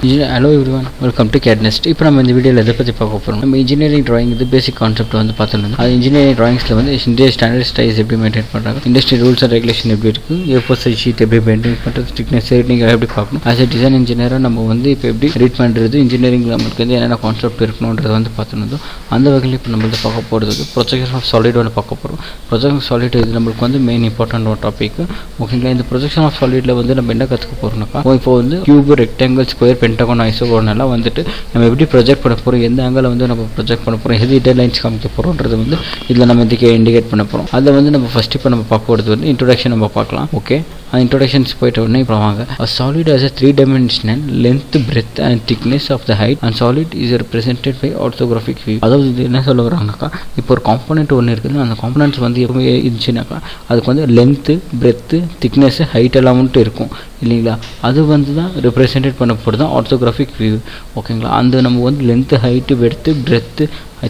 Hello everyone, welcome to CAD NEST. இப்போ நம்ம இந்த வீடியோல எதை பத்தி பார்க்க போறோம்? நம்ம இன்ஜினியரிங் டிராயிங் இது பேசிக் கான்செப்ட் வந்து பார்த்துட்டோம். அது இன்ஜினியரிங் டிராயிங்ஸ்ல வந்து இந்திய ஸ்டாண்டர்ட் ஸ்டைல்ஸ் எப்படி மெயின்டைன் பண்றாங்க, இண்டஸ்ட்ரி ரூல்ஸ் அண்ட் ரெகுலேஷன் எப்படி இருக்கு, A4 சைஸ் ஷீட் எப்படி மெயின்டைன் பண்றது, திக்னஸ் ரேட்டிங் எப்படி பார்க்கணும். as a டிசைன் இன்ஜினியரா நம்ம வந்து இப்போ எப்படி ரீட் பண்றது, இன்ஜினியரிங்ல நமக்கு வந்து என்னென்ன கான்செப்ட் இருக்கணும்ன்றது வந்து பார்த்துட்டோம். அந்த வகையில் இப்போ நம்ம வந்து பார்க்க போறது ப்ரொஜெக்ஷன் ஆஃப் சாலிட் வந்து பார்க்க போறோம். ப்ரொஜெக்ஷன் ஆஃப் சாலிட் இது நமக்கு வந்து மெயின் இம்பார்ட்டன்ட் ஒரு டாபிக். ஓகேங்களா, இந்த ப்ரொஜெக்ஷன் ஆஃப் சாலிட்ல வந்து நம்ம என்ன கற்றுக்க போறோம்னா, இப்போ வந்து கியூப், ரெக்டாங்கிள், ஸ்கொயர், பென்டகன், ஐசோகோன் எல்லாம் வந்துட்டு நம்ம எப்படி ப்ரொஜெக்ட் பண்ண போறோம், எந்த ஆங்கிள் வந்து நம்ம ப்ரொஜெக்ட் பண்ண போறோம், எது டேட் லைன்ஸ் காமிக்க போறோம்ன்றது வந்து இதில் நம்ம இண்டிகேட் பண்ண போறோம். அதில் வந்து நம்ம ஃபர்ஸ்ட் இப்போ நம்ம பார்க்க போகிறது வந்து இன்ட்ரோடக்ஷன் நம்ம பார்க்கலாம். ஓகே, அந்த இன்ட்ரோடக்ஷன்ஸ் போயிட்ட உடனே இப்போ வாங்க. A solid has a three-dimensional length, breadth and thickness of the height, and solid is represented by orthographic view. அதாவது இது என்ன சொல்ல வராங்கனாக்கா, இப்போ ஒரு காம்பனெண்ட் ஒன்று இருக்குது, அந்த காம்பனெண்ட்ஸ் வந்து எப்பவுமே இருந்துச்சுனாக்கா அதுக்கு வந்து லென்த்து, பிரெத்து, திக்னஸ், ஹைட் எல்லாம் மட்டும் இருக்கும் இல்லைங்களா. அது வந்து தான் ரெப்ரசென்டேட் பண்ண போகிறது தான் ஆர்த்தோகிராஃபிக் வியூ. ஓகேங்களா, அந்த நம்ம வந்து லென்த்து, ஹைட்டு, வெட்த்து, பிரெத்து,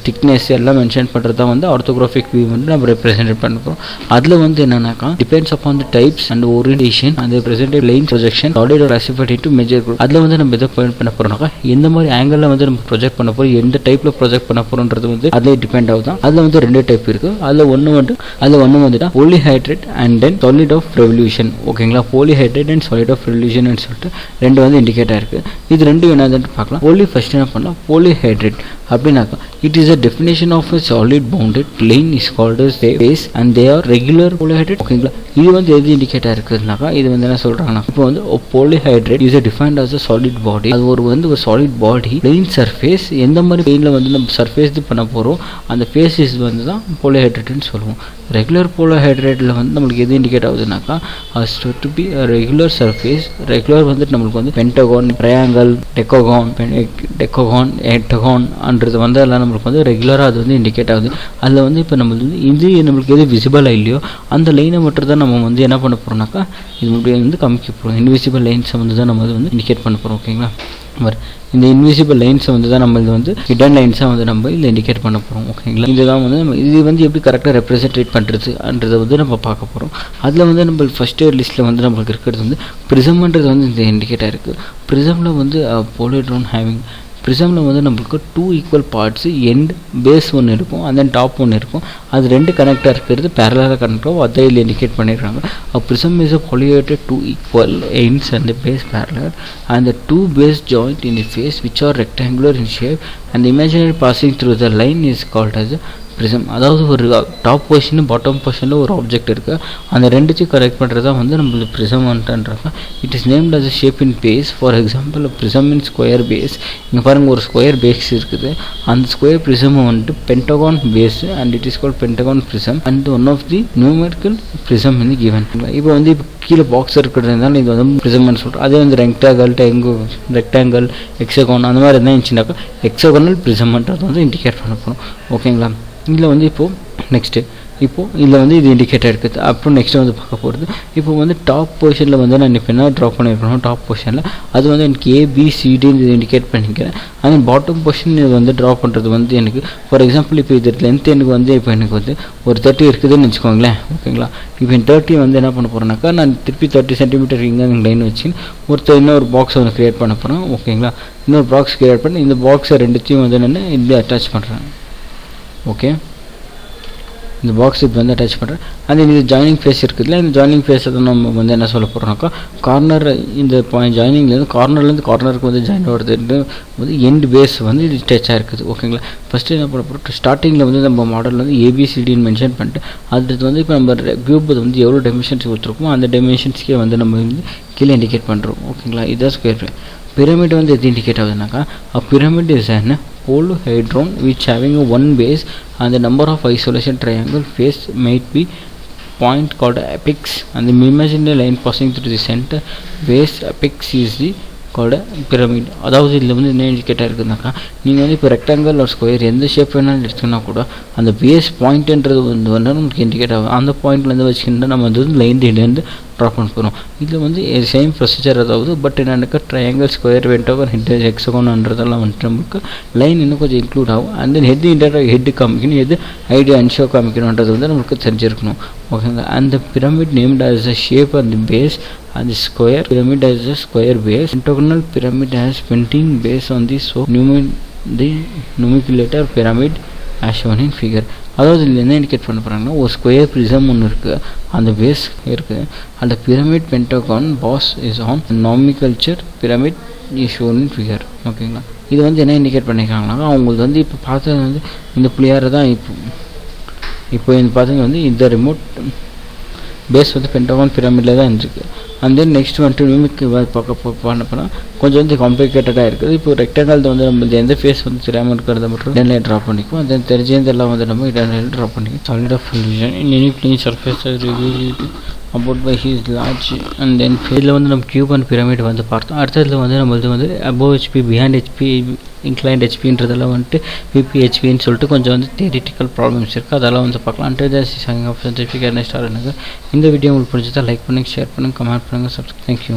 திக்னஸ் எல்லாம் மென்ஷன் பண்ணுறது தான் வந்து ஆர்த்தோகிராஃபிக் வியூ வந்து நம்ம ரெப்ரசென்டேட் பண்ண போகிறோம். அதில் வந்து என்னன்னாக்கா, depends upon the types and orientation அந்த presented line projection solid classified into major group. அதில் வந்து நம்ம எதை பாயிண்ட் பண்ண போகிறோம்னாக்கா, எந்த மாதிரி ஆங்கிளில் வந்து நம்ம ப்ரொஜெக்ட் பண்ண போகிறோம், எந்த டைப்பில் ப்ரொஜெக்ட் பண்ண போகிறோன்றது வந்து அதில் டிபெண்ட் ஆகுதான். அதில் வந்து ரெண்டு டைப் இருக்குது. அதில் ஒன்று வந்துட்டா polyhedra and then solid of revolution. ஓகேங்களா, polyhedra and solid of revolution சொல்லிட்டு ரெண்டு வந்து இண்டிகேட்டாக இருக்குது. இது ரெண்டும் என்னதுன்னு பார்க்கலாம். ஃபர்ஸ்ட் என்ன பண்ணலாம், polyhedra அப்படின்னாக்கா, it is a definition of a solid bounded plane is called as a face and they are regular polyhedra. ஓகேங்களா, இது வந்து எது இண்டிகேட்டா இருக்குதுனாக்கா, இது வந்து என்ன சொல்றாங்கன்னா, இப்போ வந்து polyhedra is defined as a solid body. அது ஒரு solid body plane surface, எந்த மாதிரி பிளேன்ல வந்து நம்ம சர்ஃபேஸ் பண்ண போறோம் அந்த ஃபேஸஸ் வந்து தான் polyhedra சொல்லுவோம். ரெகுலர் polyhedra வந்து நம்மளுக்கு எது இண்டிகேட் ஆகுதுனாக்கா, has to be a regular surface. Regular வந்து நம்மளுக்கு வந்து பென்டகன், ட்ரையாங்கிள், டெக்கோகான், ஹெக்டகான் அன்றது வந்து எல்லாம் நம்மளுக்கு வந்து ரெகுலராக அது வந்து இண்டிகேட் ஆகுது. அதில் வந்து இப்போ நம்மளுக்கு வந்து இது நம்மளுக்கு எது விசிபிளாக இல்லையோ அந்த லைனை மட்டும் தான் நம்ம வந்து என்ன பண்ண போகிறோம்னாக்கா, இது வந்து காமிக்க போகிறோம். இன்விசிபிள் லைன்ஸை வந்து தான் நம்ம வந்து இண்டிகேட் பண்ண போகிறோம். ஓகேங்களா, இந்த இன்விசிபிள் லைன்ஸை வந்து தான் நம்ம இது வந்து ஹிடன் லைன்ஸாக வந்து நம்ம இதில் இண்டிகேட் பண்ண போகிறோம். ஓகேங்களா, இதுதான் வந்து நம்ம இது வந்து எப்படி கரெக்டாக ரெப்ரசென்டேட் பண்ணுறதுன்றதை வந்து நம்ம பார்க்க போகிறோம். அதில் வந்து நம்ம ஃபர்ஸ்ட் இயர் லிஸ்ட்டில் வந்து நம்மளுக்கு இருக்கிறது வந்து ப்ரிசம்ன்றது வந்து இந்த இண்டிகேட்டாக இருக்குது. ப்ரிசமில் வந்து போலிஹெட்ரான் ஹேவிங், ப்ரிசமில் வந்து நம்மளுக்கு 2 ஈக்குவல் பார்ட்ஸு, எண்ட் பேஸ் ஒன்று இருக்கும் அண்ட் தென் டாப் ஒன்று இருக்கும். அது ரெண்டு கனெக்டாக இருக்கிறது பேரலாக கனெக்டாக அதை இதில் இண்டிகேட் பண்ணிடுறாங்க. Prism is a polyhedra 2 equal ends and the base parallel and the 2 base joint in the face which are rectangular in shape and the imaginary passing through the line is called as a prism. அதாவது ஒரு top position bottom பொசிஷனில் ஒரு object இருக்குது, அந்த ரெண்டுத்தையும் correct பண்ணுறது தான் வந்து நம்மளுக்கு ப்ரிசம் வந்துன்றாங்க. It is named as a shape in base. For example prism in square base. இங்கே பாருங்கள், ஒரு ஸ்கொயர் பேஸ் இருக்குது, அந்த ஸ்கொயர் ப்ரிசம் வந்துட்டு pentagon base and it is called pentagon prism and one of the numerical prism வந்து given. இப்போ வந்து இப்போ கீழே பாக்ஸ் இருக்கிறதுனால இது வந்து ப்ரிசம்னு சொல்கிறோம். அதே வந்து ரெக்டாங்கிள், எக்ஸகோன் அந்த மாதிரி இருந்தால் இருந்துச்சுனாக்கா எக்ஸகோனல் ப்ரிசம்ன்றது வந்து இண்டிகேட் பண்ண போகிறோம். ஓகேங்களா, இதில் வந்து இதில் வந்து இது இண்டிகேட்டர் இருக்குது. அப்புறம் நெக்ஸ்ட்டு வந்து பார்க்க போகிறது, இப்போ வந்து டாப் பொசிஷனில் வந்து நான் இப்போ என்ன ட்ரா பண்ணியிருக்கணும், டாப் பொசிஷனில் அது வந்து எனக்கு ABCDன்னு இது இண்டிகேட் பண்ணிக்கிறேன். ஆனால் பாட்டம் பொசிஷன் இது வந்து ட்ரா பண்ணுறது வந்து எனக்கு ஃபார் எக்ஸாம்பிள் இப்போ இது லென்த் எனக்கு வந்து இப்போ எனக்கு வந்து ஒரு 30 இருக்குதுன்னு வச்சுக்கோங்களேன். ஓகேங்களா, இப்போ இந்த 30 வந்து என்ன பண்ண போகிறேன்னாக்கா, நான் திருப்பி 30 சென்டிமீட்டர் இங்கே லைன் வச்சுன்னு இன்னொரு பாக்ஸ் வந்து க்ரியேட் பண்ண போகிறேன். ஓகேங்களா, இன்னொரு பாக்ஸ் க்ரியேட் பண்ணி இந்த பாக்ஸை ரெண்டுத்தையும் வந்து நான் இப்படி அட்டாச் பண்ணுறேன். ஓகே, இந்த பாக்ஸ் இப்போ வந்து அட்டாச் பண்ணுறேன். அது இது ஜாயினிங் ஃபேஸ் இருக்குதுல்ல, இந்த ஜாயினிங் ஃபேஸை தான் நம்ம வந்து என்ன சொல்ல போகிறோம்னாக்கா, கார்னர் இந்த பாயிண்ட் ஜாயினிங்லேருந்து கார்னருக்கு வந்து ஜாயின் வருதுன்னு வந்து எண்ட் பேஸ் வந்து இது டச்சாக இருக்குது. ஓகேங்களா, ஃபஸ்ட்டு என்ன பண்ண போகிறோம், ஸ்டார்டிங்கில் வந்து நம்ம மாடலில் வந்து ABCDன்னு மென்ஷன் பண்ணிட்டு அடுத்து வந்து இப்போ நம்ம கியூப் வந்து எவ்வளோ டைமென்ஷன்ஸ் கொடுத்துருக்கோமோ அந்த டைமென்ஷன்ஸ்க்கே வந்து நம்ம வந்து கீழே இண்டிகேட் பண்ணுறோம். ஓகேங்களா, இதுதான் ஸ்கொயர். pyramid வந்து எது indicate ஆகுதுனாக்கா, a pyramid is an polyhedron which having a one base and the number of isolation triangle face might be point called apex and the imaginary line passing through the center base apex is the called pyramid. அதாவது இதில் வந்து என்ன இண்டிகேட்டாக இருக்குதுனாக்கா, நீங்கள் வந்து இப்போ rectangle ஒரு square எந்த shape வேணாலும் எடுத்துக்கினா கூட அந்த பேஸ் பாயிண்ட்ன்றது வந்து நமக்கு இண்டிகேட் ஆகும். அந்த பாயிண்ட்லேருந்து வச்சுக்கிட்டு நம்ம வந்து லைன்லேருந்து ட்ரா பண்ண போகிறோம். இதில் வந்து சேம் ப்ரொசீஜர் அதாவது பட் என்னென்னாக்கா ட்ரையாங்கிள் ஸ்கொயர் வென்டோவர் ஹெட் ஹெக்ஸகோன்ன்றதெல்லாம் வந்துட்டு நமக்கு லைன் இன்னும் கொஞ்சம் இன்க்ளூட் ஆகும். And then head inter head காமிக்கணும், எது ஐடியா அன்ஷோ காமிக்கணுன்றது வந்து நமக்கு தெரிஞ்சிருக்கணும். ஓகேங்களா. அந்த pyramid named as a shape on the base and the square pyramid as a square base. Pentagonal pyramid has painting base on the the nomenclature pyramid as shown in figure. அதாவது இதில் என்ன indicate பண்ண போகிறாங்கன்னா ஒரு square prism ஒன்று இருக்குது, அந்த base இருக்குது, அந்த pyramid pentagon base is an nomenclature pyramid is shown in figure. ஓகேங்களா. இது வந்து என்ன இண்டிகேட் பண்ணியிருக்காங்கன்னா அவங்களுக்கு வந்து இப்போ பார்த்தது வந்து இந்த புள்ளியாரை தான் இப்போ இந்த பார்த்தீங்கன்னா வந்து இந்த ரிமோட் பேஸ் வந்து பென்டகான் பிரமிடில் தான் இருந்துருக்கு. அண்ட் தென் நெக்ஸ்ட் வந்துட்டு நியூமிக்கு பண்ணப்போனால் கொஞ்சம் வந்து காம்ப்ளிகேட்டடாக இருக்குது. இப்போ ரெக்டாங்கல் வந்து நம்ம எந்த ஃபேஸ் வந்து தெரியாமல் இருக்கிறத மட்டும் இடன்லைன் ட்ரா பண்ணிக்குவோம். அந்த தெரிஞ்சதெல்லாம் வந்து நம்ம இடன்லைன் ட்ரா பண்ணிக்குவோம். Solid of illusion in any plane surface revealed about by his large. And then இதில் வந்து நம்ம கியூப் அண்ட் பிரமிட் வந்து பார்த்தோம். அடுத்ததில் வந்து நம்மளுக்கு வந்து above HP behind HP inclined ஹெச்பின்றதெல்லாம் வந்துட்டு பிபிஹெச்பின்னு சொல்லிட்டு கொஞ்சம் வந்து தியரிட்டிக்கல் ப்ராப்ளம்ஸ் இருக்குது, அதெல்லாம் வந்து பார்க்கலாம். CAD NEST. இந்த வீடியோ உங்களுக்கு பிடிச்சதா லைக் பண்ணுங்கள், ஷேர் பண்ணுங்கள், கமெண்ட் பண்ணுங்கள், சப்ஸ்கிரைப். தேங்க்யூ.